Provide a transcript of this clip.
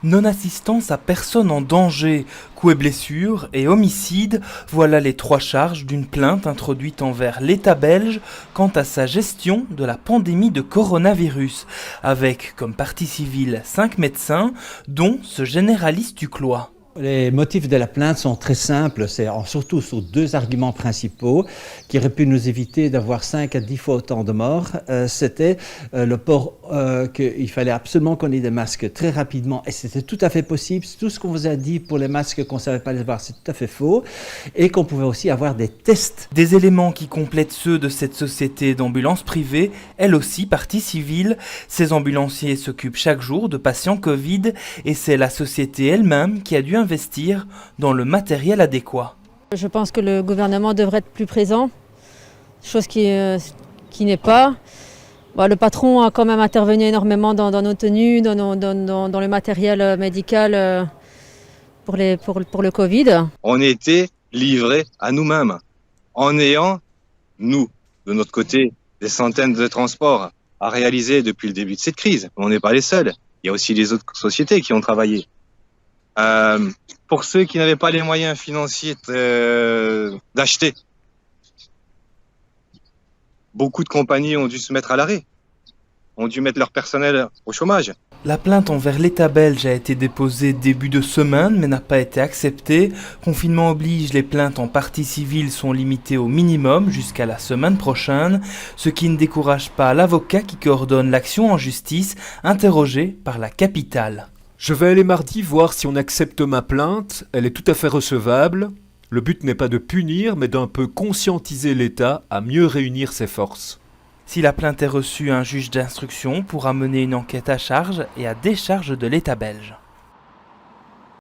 Non-assistance à personne en danger, coups et blessures et homicide, voilà les trois charges d'une plainte introduite envers l'État belge quant à sa gestion de la pandémie de coronavirus, avec comme partie civile 5 médecins, dont ce généraliste uclois. Les motifs de la plainte sont très simples, c'est surtout sur deux arguments principaux qui auraient pu nous éviter d'avoir 5 à 10 fois autant de morts. C'était le port, qu'il fallait absolument qu'on ait des masques très rapidement et c'était tout à fait possible. Tout ce qu'on vous a dit pour les masques qu'on ne savait pas les avoir, c'est tout à fait faux. Et qu'on pouvait aussi avoir des tests. Des éléments qui complètent ceux de cette société d'ambulance privée, elle aussi partie civile. Ces ambulanciers s'occupent chaque jour de patients Covid et c'est la société elle-même qui a dû investir dans le matériel adéquat. Je pense que le gouvernement devrait être plus présent, chose qui n'est pas. Bon, le patron a quand même intervenu énormément dans nos tenues, dans le matériel médical pour le Covid. On était livrés à nous-mêmes, en ayant, nous, de notre côté, des centaines de transports à réaliser depuis le début de cette crise. On n'est pas les seuls. Il y a aussi les autres sociétés qui ont travaillé. Pour ceux qui n'avaient pas les moyens financiers d'acheter, beaucoup de compagnies ont dû se mettre à l'arrêt, ont dû mettre leur personnel au chômage. La plainte envers l'État belge a été déposée début de semaine mais n'a pas été acceptée. Confinement oblige, les plaintes en partie civile sont limitées au minimum jusqu'à la semaine prochaine, ce qui ne décourage pas l'avocat qui coordonne l'action en justice, interrogé par la capitale. Je vais aller mardi voir si on accepte ma plainte, elle est tout à fait recevable. Le but n'est pas de punir, mais d'un peu conscientiser l'État à mieux réunir ses forces. Si la plainte est reçue, un juge d'instruction pourra mener une enquête à charge et à décharge de l'État belge.